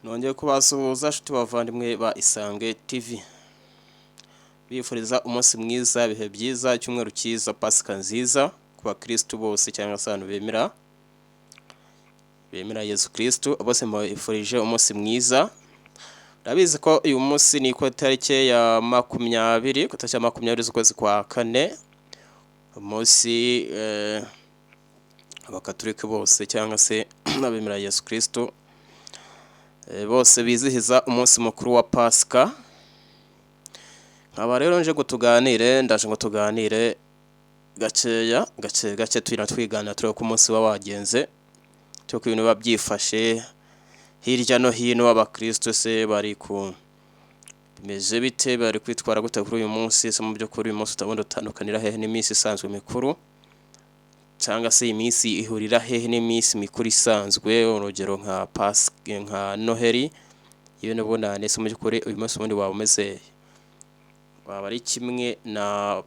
Nongeye kubasuhuza nshuti bavandimwe ba Isange TV. Bifuriza umunsi mwiza, ibihe byiza, icyumweru cyiza, Pasika nziza ku bakristo bose cyangwa se abantu bemera Yesu Kristo, bose mbifurije umunsi mwiza. Ndabizi ko uyu munsi ni ku tariki ya 20 z'ukwezi kwa kane. Umunsi abakatolika bose cyangwa se abemera Yesu Kristo bose bizihiza umunsi mukuru wa Pasika. Nkaba rero ndaje ngo tuganire gake twiganira tureba ko umunsi wagenze, cyo ko ibintu babyifashe hirya no hino. Abakristo se bari ku bimeze bite, bari kwitwara gute kuri uyu munsi? Se mu by'ukuri uyu munsi utabona utandukanira hehe n'iminsi isanzwe mikuru, cyangwa se iminsi ihurira hehe n'iminsi mikuru isanzwe, urugero nka Pasika, nka Noheli, iyo nubonane. Se mu by'ukuri uyu munsi ubundi waba umeze, waba ari kimwe na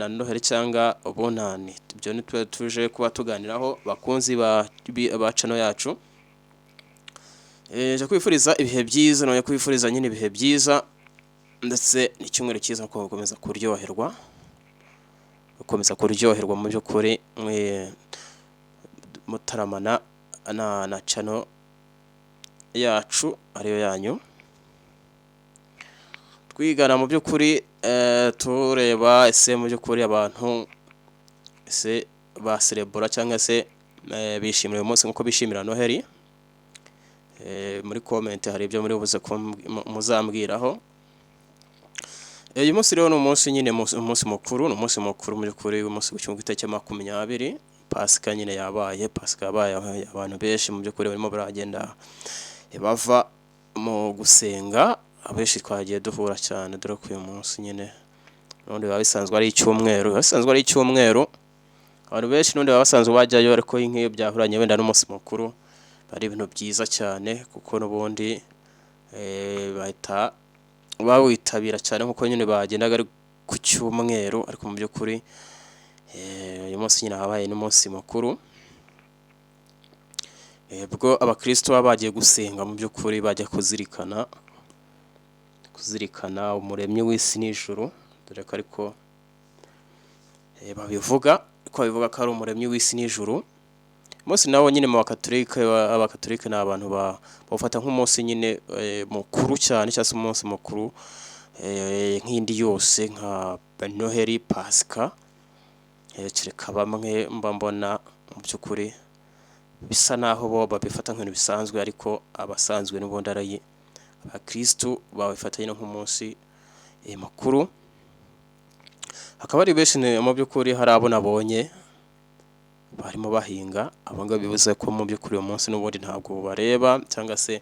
Noheli cyangwa ubunani? Ibyo ni tuje kuba tuganiraho bakunzi ba channel yacu. Je kwifuriza ibihe byiza, no kwifuriza nyine ibihe byiza ndetse n'icyumweru cyiza ko gukomeza kuryoherwa mu by'ukuri mutaramana na channel yacu ariyo yanyu, twigana mu by'ukuri tureba ese mu by'ukuri abantu ese ba celebra cyangwa se bishimira uyu munsi nkuko bishimira Noheli. Muri comment hari ibyo muri buze muzambwiraho. Uyu munsi rero ni umunsi nyine umunsi mukuru, ni umunsi mukuru mu by'ukuri, umunsi w'icyumweru cy'iteke 20. Pasika nyine yabaye, Pasika yabaye, abantu benshi mu by'ukuri barimo baragenda bava mu gusenga. Abenshi twagiye duhura cyane dore ko uyu munsi nyine n'undi bisanzwe ari icyumweru, abantu benshi n'undi basanzwe bajyayo, ariko nk'iyo byahuranye wenda n'umunsi mukuru ari ibintu byiza cyane, kuko n'ubundi bahita bawitabira cyane nkuko nyine bagendaga ari ku cyumweru. Ariko mu by'ukuri uyu munsi nyine habaye n'umunsi mukuru, bwo abakristo bagiye gusenga mu by'ukuri, bajya kuzirikana umuremyi w'isi n'ijuru, dore ko ariko babivuga ko ari umuremyi w'isi n'ijuru. Umunsi nawo nyine mu abakatolika ni abantu bafata nk'umunsi nyine mukuru cyane, cyangwa se umunsi mukuru nk'indi yose nka Noheli, Pasika. Kereka bamwe mbona mu by'ukuri bisa naho bo babifata nk'ibintu bisanzwe, ariko abasanzwe n'ubundi ari abakristo babifatanye nk'umunsi mukuru. Hakaba ari benshi mu by'ukuri, hari abo nabonye barimo bahinga. Abanga bivuze ko mu by'ukuri uyu munsi n'ubundi ntabwo bareba, cyangwa se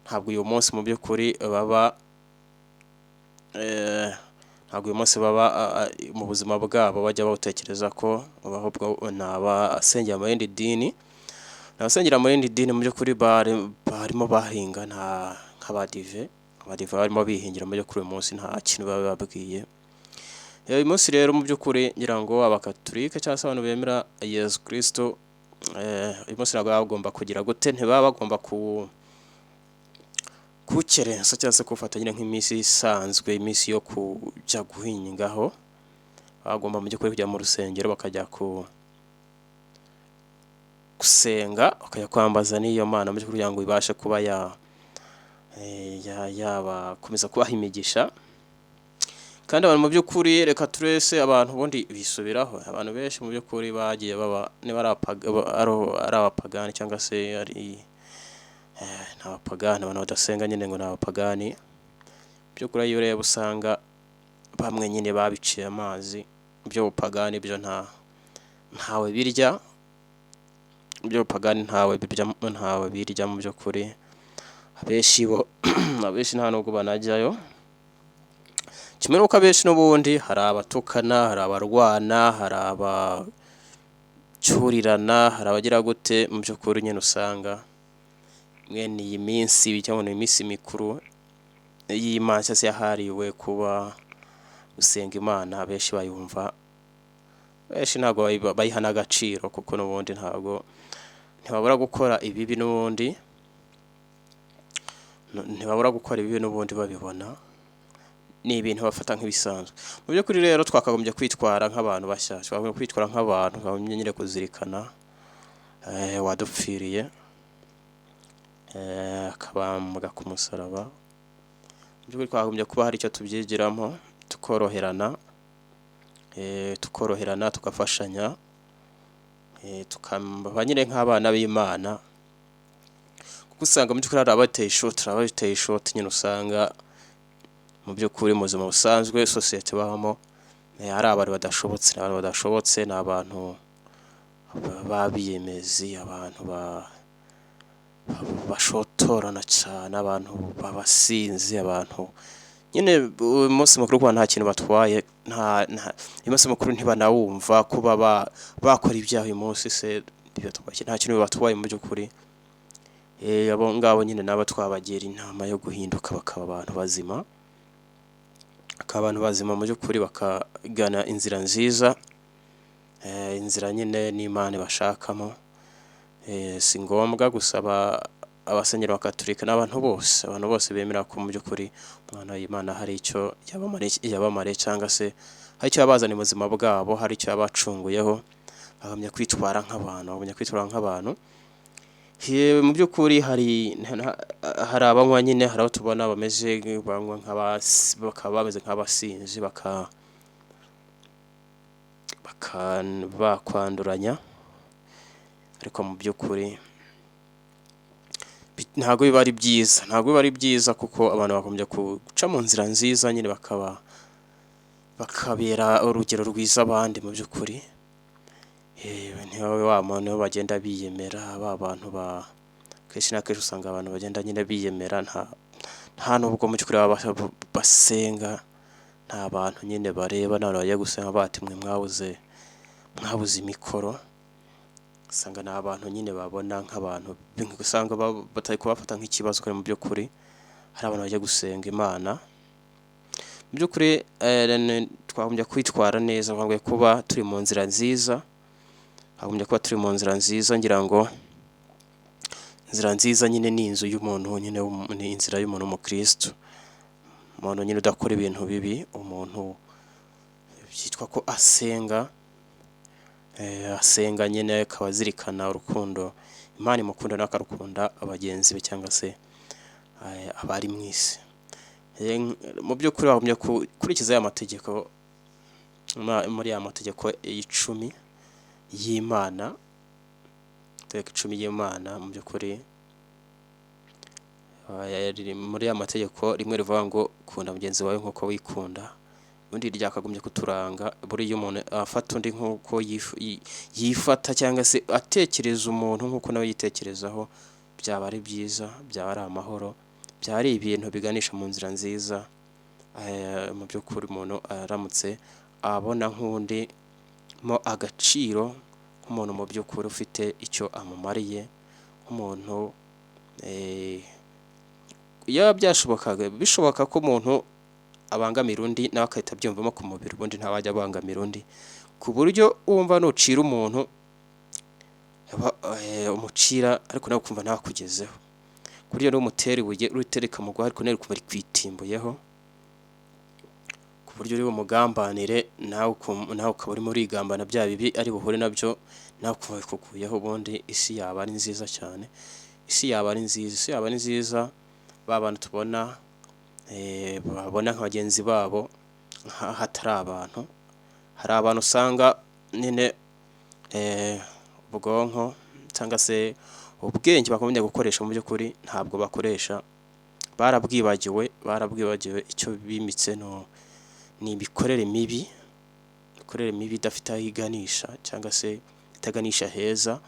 ntabwo uyu munsi mu by'ukuri baba mu buzima bwabo bajya bawutekereza ko ahubwo n'abasengera mu yindi dini. N'abasengera mu yindi dini mu by'ukuri barimo bahinga, nk'abadive barimo bihingira mu by'ukuri. Uyu munsi nta kintu baba babwiye. Uyu munsi rero mu by'ukuri ngira ngo abakatolika cyangwa se abantu bemera Yesu Kristo, uyu munsi ntabwo bagomba kugira gute, ntibaba bagomba kukerensa cyangwa se kufatanya nk'iminsi isanzwe, iminsi yo kujya guhingaho. Bagomba mu by'ukuri kujya mu rusengero, bakajya gusenga, bakajya kwambaza n'iyo Mana mu by'ukuri kugira ngo ibashe kuba yabakomeza kubaha imigisha. Kandi abantu mu by'ukuri, reka turese abantu ubundi bisubiraho. Abantu benshi mu by'ukuri bagiye baba niba ari abapagani cyangwa se ari n'abapagani, abantu badasenga nyine ngo n'abapagani. By'ukuri iyo ureba usanga bamwe nyine babiciye amazi. By'ubupagani byo ntawe birya, by'ubupagani ntawe birya mu by'ukuri. Abenshi nta nubwo banajyayo. Kimwe n'uko abenshi n'ubundi hari abatukana, hari abarwana, hari abacurirana, hari abagira gute. Mu by'ukuri nyine usanga mwene iyi minsi cyangwa iminsi mikuru y'Imana cyangwa se yahariwe kuba gusenga Imana, abenshi bayumva, benshi ntabwo bayiha n'agaciro, kuko n'ubundi ntibabura gukora ibibi n'ubundi. ntibabura gukora ibibi n'ubundi babibona, ni ibintu bafata nk'ibisanzwe. Mu by'ukuri rero twakagombye kwitwara nk'abantu bashyashya, twakagombye kwitwara nk'abantu twakagombye nyine kuzirikana wadupfiriye akabambwa ku musaraba. Mu by'ukuri twakagombye kuba hari icyo tubyigiramo, tukoroherana tugafashanya, tukaba nyine nk'abana b'Imana, kuko usanga mu by'ukuri hari abateye ishoti nyine usanga mu by'ukuri mu buzima busanzwe sosiyete babamo ari abantu badashobotse, ni abantu babiyemezi, abantu bashotorana cyane, abantu babasinzi, abantu nyine umunsi mukuru kuba nta kintu batwaye, umunsi mukuru ntibanawumva, kuba bakora ibyaha uyu munsi se nta kintu bibatwaye mu by'ukuri. Abo ngabo nyine nabo twabagira inama yo guhinduka bakaba abantu bazima, mu by'ukuri bakagana inzira nziza, inzira nyine n'Imana bashakamo. Si ngombwa gusaba abasenyeri bakaturika n'abantu bose bemera ko mu by'ukuri umwana w'Imana hari icyo yabamariye cyangwa se hari icyo yabazaniye mu buzima bwabo, hari icyo yabacunguyeho, bagomba kwitwara nk'abantu. Mu by'ukuri hari abanywa nyine, hari abo tubona bameze bakaba bameze nk'abasinzi, bakwanduranya, ariko mu by'ukuri ntabwo biba ari byiza, kuko abantu bagombye guca mu nzira nziza nyine bakabera urugero rwiza abandi. Mu by'ukuri ntibabe wa muntu bagenda biyemera, ba bantu kenshi na kenshi usanga abantu bagenda nyine biyemera, nta nubwo mu by'ukuri basenga, nta bantu nyine bareba, n'abantu bajya gusenga bati mwe mwabuze imikoro, usanga ni abantu nyine babona nk'abantu, usanga batari kubafata nk'ikibazo, kandi mu by'ukuri hari abantu bajya gusenga Imana. Mu by'ukuri twagombye kwitwara neza, twagombye kuba turi mu nzira nziza, ngira ngo inzira nziza nyine ni inzu y'umuntu, nyine ni inzira y'umuntu w'umukristo, umuntu nyine udakora ibintu bibi, umuntu byitwa ko asenga nyine, akaba azirikana urukundo Imana imukunda nawe akarukunda abagenzi be cyangwa se abari mu isi. Mu by'ukuri bagombye gukurikiza aya mategeko, muri aya mategeko 10 y'Imana, mu by'ukuri muri aya mategeko rimwe rivuga ngo kunda mugenzi wawe nk'uko wikunda, ubundi ryakagombye kuturanga. Buriya umuntu afata undi nk'uko yifata, cyangwa se atekereza umuntu nk'uko nawe yitekerezaho, byaba ari byiza, byaba ari amahoro, byaba ari ibintu biganisha mu nzira nziza. Mu by'ukuri umuntu aramutse abona nk'undi mo agaciro, nk'umuntu mu by'ukuri ufite icyo amumariye, nk'umuntu iyo bishoboka ko umuntu abangamira undi nawe akahita abyumvamo ku mubiri, ubundi ntawajya abangamira undi, ku buryo wumva nucira umuntu umucira, ariko nawe ukumva ntakugezeho, ku buryo n'umutera ibuye uritereka mu gwa, ariko nawe ukumva rikwitimbuyeho, ku buryo uri bumugambanire nawe ukaba urimo urigambana bya bibi ari buhure nabyo, nawe ukumva bikuguyeho. Ubundi isi yaba ari nziza cyane, isi yaba ari nziza, ba bantu tubona babona nka bagenzi babo hatari abantu. Hari abantu usanga nyine ubwonko cyangwa se ubwenge bakomeje gukoresha mu by'ukuri ntabwo bakoresha, barabwibagiwe, icyo bimitse ni imikorere mibi idafite aho iganisha, cyangwa se itaganisha heza,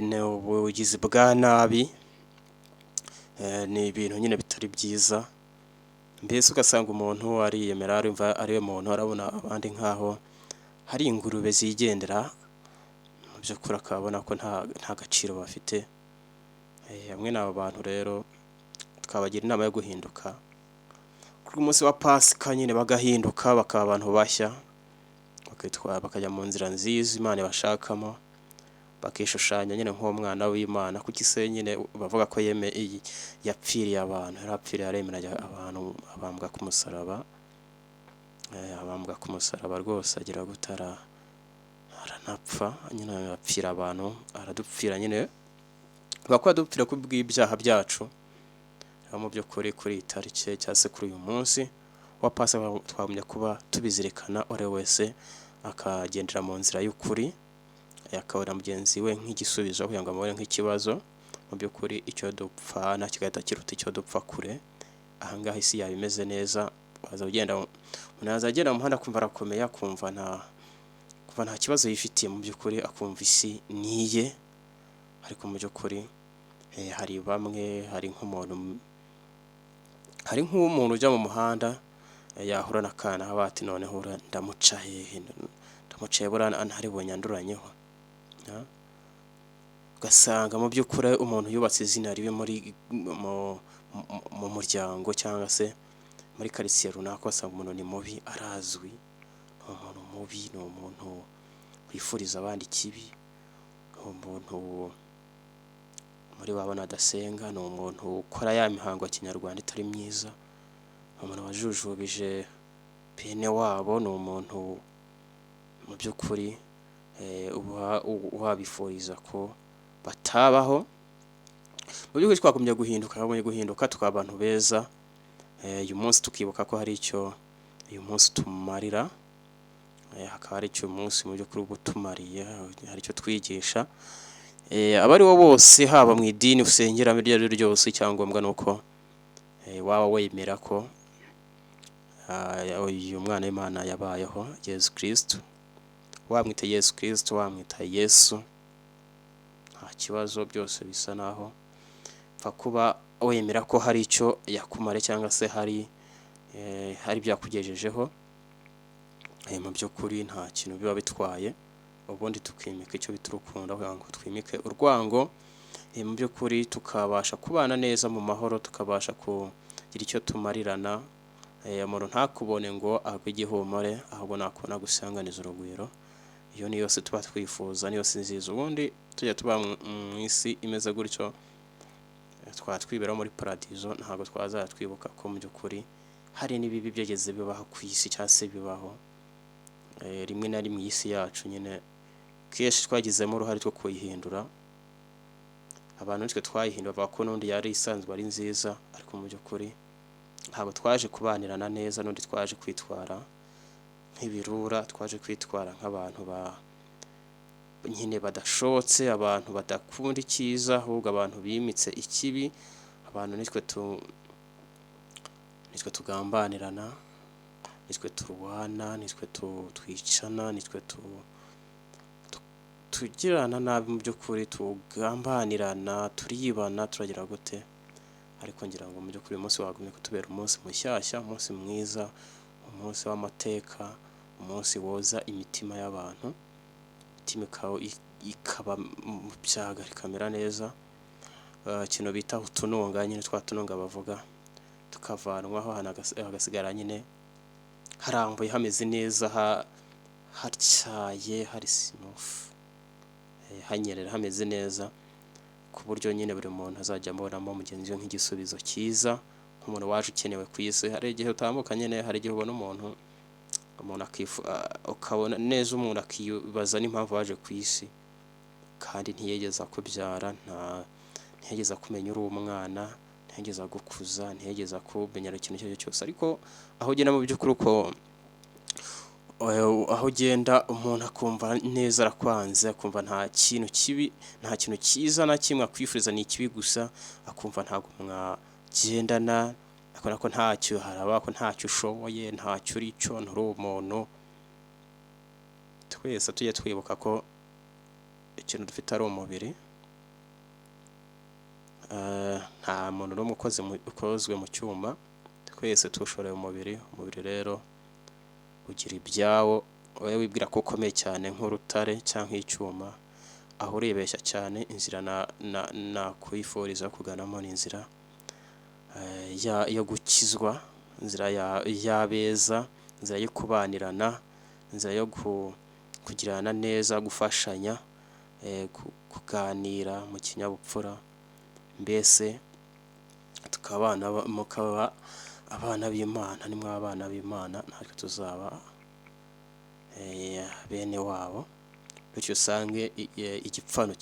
ni ubugizi bwa nabi, ni ibintu nyine bitari byiza. Mbese ugasanga umuntu ariyemera, ariwe muntu, arabona abandi nk'aho hari ingurube zigendera, mu by'ukuri akabona ko nta gaciro bafite. Hamwe n'abo bantu rero twabagira inama yo guhinduka, kuri umunsi wa Pasika nyine bagahinduka, bakaba abantu bashya, bakajya mu nzira nziza Imana ibashakamo, bakishushanya nyine nk'umwana w'Imana, kuki se nyine bavuga ko yapfiriye abantu, yarapfiriye aremera abantu, abambwa ku musaraba, abambwa ku musaraba rwose agira gutara aranapfa nyine, apfira abantu, aradupfira nyine, bakwa dupfira kubw'ibyaha byacu. Mu by'ukuri kuri iyi tariki cyangwa se kuri uyu munsi wa Pasika twagumye kuba tubizirikana, uri wese akagendera mu nzira y'ukuri, akabona mugenzi we nk'igisubizo kugira ngo amubone nk'ikibazo. Mu by'ukuri icyo dupfana kigahita kiruta icyo dupfa kure. Ahangaha isi yaba imeze neza, umuntu yazagenda mu muhanda akumva arakomeye, akumva nta kibazo yifitiye, mu by'ukuri akumva isi niye. Ariko mu by'ukuri hari bamwe, hari nk'umuntu ujya mu muhanda yahura n'akana bati noneho ndamuca hehe, ndamucaye buriya ntaribonye anduranyeho. Ugasanga mu by'ukuri umuntu yubatse izina ribi mu muryango cyangwa se muri karitsiye runaka, ugasanga umuntu ni mubi, arazwi, ni umuntu mubi, ni umuntu wifuriza abandi ikibi, ni umuntu muri babona adasenga, ni umuntu ukora ya mihango ya kinyarwanda itari myiza, ni umuntu wajujubije bene wabo, ni umuntu mu by'ukuri wabifuriza ko batabaho. Mu by'ukuri twagumye guhinduka tukaba abantu beza. Uyu munsi tukibuka ko hari icyo uyu munsi tumarira, hakaba hari icyo uyu munsi mu by'ukuri utumariye, hari icyo twigisha. Abari bo bose, haba mu idini usengeramo iryo ari ryo ryose, icyangombwa ni uko waba wemera ko uyu mwana w'Imana yabayeho, Yesu Kristo. Wamwita Yesu Kristo, wamwita Yesu, nta kibazo, byose bisa naho pfa kuba wemera ko hari icyo yakumare cyangwa se hari byakugejejeho. Mu by'ukuri nta kintu biba bitwaye, ubundi tukimika icyo bita urukundo, kugira ngo twimike urwango. Mu by'ukuri tukabasha kubana neza mu mahoro, tukabasha kugira icyo tumarirana. Umuntu ntakubone ngo agwe igihumure, ahubwo nakubona gusanganiza urugwiro. Iyo ni yose tuba twifuza, ni yose nziza. Ubundi tujya tuba mu isi imeze gutyo, twatwibera muri paradizo, ntabwo twazajya twibuka ko mu by'ukuri hari n'ibibi byageze bibaho ku isi cyangwa se bibaho. Rimwe na rimwe isi yacu nyine kenshi twagizemo uruhare two kuyihindura. Abantu nitwe twayihindura, bavuga ko n'undi yari isanzwe ari nziza, ariko mu by'ukuri ntabwo twaje kubanirana neza, n'undi twaje kwitwara nk'ibirura, twaje kwitwara nk'abantu nyine badashobotse, abantu badakunda icyiza, ahubwo abantu bimitse ikibi. Abantu nitwe tugambanirana, nitwe turwana, nitwe twicana, nitwe tugirana nabi, mu by'ukuri tugambanirana, turibana, turagira gute. Ariko ngira ngo mu by'ukuri umunsi wagumye kutubera umunsi mushyashya, umunsi mwiza, umunsi w'amateka, umunsi woza imitima y'abantu, imitima ikaba mu byaga ikamera neza. Ikintu bita utununga, nyine twa tununga bavuga, tukavanwaho, hagasigara nyine harambuye, hameze neza, hatyaye, hari simufu, hanyerera, hameze neza, ku buryo nyine buri muntu azajya amubonamo mugenzi we nk'igisubizo cyiza, nk'umuntu waje ukenewe ku isi. Hari igihe utambuka nyine, hari igihe ubona umuntu ukabona neza umuntu akibaza n'impamvu waje ku isi, kandi ntiyigeze akubyara, ntiyigeze kumenya uri umwana, ntiyigeze gukuza, ntiyigeze kumenyera ikintu icyo ari cyo cyose. Ariko aho ugenda mu by'ukuri, aho ugenda umuntu akumva neza arakwanze, akumva nta kintu kibi, nta kintu cyiza na kimwe akwifuriza, ni ikibi gusa, akumva ntabwo mwagendana, akora ko ntacyo haraba, ko ntacyo ushoboye, ntacyo uri cyo, nturi umuntu. Twese tujye twibuka ko ikintu dufite ari umubiri. Nta muntu n'umwe ukozwe mu cyuma, twese tuwushoreye umubiri. Umubiri rero ugira ibyawo, wowe wibwira ko ukomeye cyane nk'urutare cyangwa nk'icyuma, aho uribeshya cyane. Inzira nakwifuriza kuganamo ni inzira yo gukizwa, inzira y'abeza, inzira yo kubanirana, inzira yo kugirana neza, gufashanya, kuganira mu kinyabupfura, mbese mukaba abana b'Imana, nimwe abana b'Imana natwe tuzaba bene wabo, bityo usange igipfano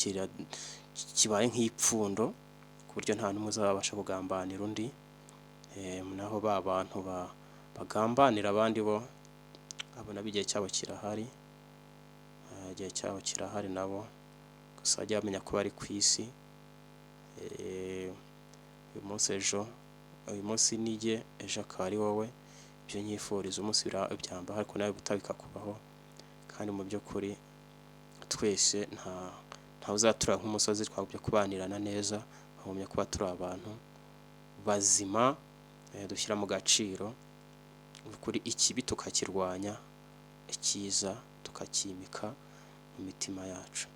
kibaye nk'ipfundo ku buryo nta n'umwe uzabasha kugambanira undi, naho ba bantu bagambanira abandi bo abo nabo igihe cyabo kirahari, nabo gusa bajye bamenya ko bari ku isi. Uyu munsi nijye, ejo akaba ari wowe, ibyo nyifuriza umunsi byamba ariko nawe bikakubaho, kandi mu by'ukuri twese ntawe uzatura nk'umusozi, twagumye kubanirana neza, bagumye kuba turi abantu bazima, dushyira mu gaciro kuri ikibi tukakirwanya, icyiza tukakimika mu mitima yacu.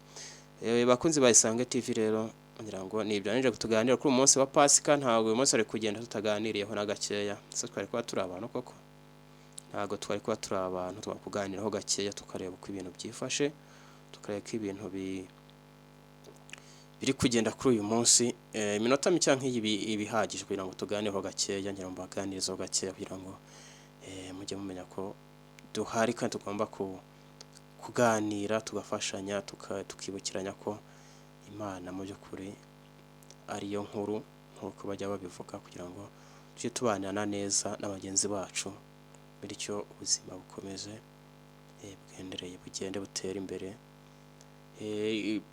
Bakunzi ba Isange TV rero ngira ngo nibyo nje kutuganira kuri umunsi wa Pasika, ntabwo uyu munsi ari kugenda tutaganiriyeho na gakeya, se twari kuba turi abantu koko? Ntabwo twari kuba turi abantu, twakuganiraho gakeya tukareba uko ibintu byifashe, tukareba ko ibintu biri kugenda kuri uyu munsi. Iminota mike nk'iyi ibihagije kugira ngo tuganireho gakeya, ngira ngo baganirizeho gakeya kugira ngo mujye mumenya ko duhari kandi tugomba kuganira, tugafashanya, tukibukiranya ko Imana mu by'ukuri ariyo nkuru nk'uko bajya babivuga, kugira ngo tujye tubanana neza na bagenzi bacu, bityo ubuzima bukomeze bugende butera imbere,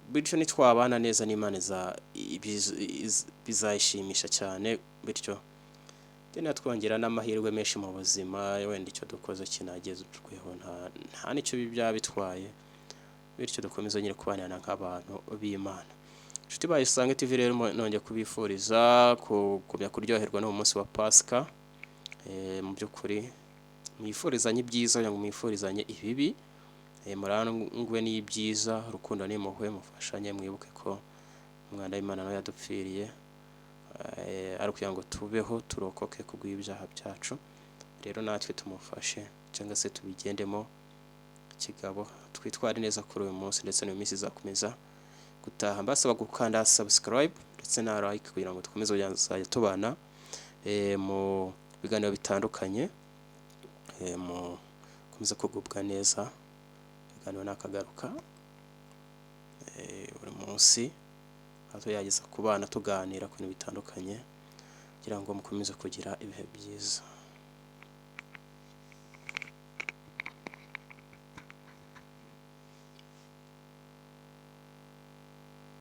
bityo nitwabana neza n'Imana bizayishimisha cyane, bityo twongera n'amahirwe menshi mu buzima, wenda icyo dukoze kinagezweho nta n'icyo byaba bitwaye, bityo dukomeze nyine kubanana nk'abantu b'Imana. Inshuti ba Isange TV rero nongeye kubifuriza kugumya kuryoherwa no mu munsi wa Pasika, mu by'ukuri mwifurizanye ibyiza kugira ngo mwifurizanye ibibi, murangwe n'ibyiza, urukundo n'impuhwe, mufashanye, mwibuke ko umwana w'Imana nawe yadupfiriye, ari kugira ngo tubeho turokoke kubw'ibyaha byacu, rero natwe tumufashe cyangwa se tubigendemo kigabo, twitware neza kuri uyu munsi ndetse n'iyo minsi izakomeza gutaha. Mbasaba gukanda subscribe ndetse na like kugira ngo dukomeze kuzajya tubana mu biganiro bitandukanye, mukomeze kugubwa neza, ibiganiro nakagaruka buri munsi, aho yageza ku bana tuganira ku bintu bitandukanye, kugira ngo mukomeze kugira ibihe byiza.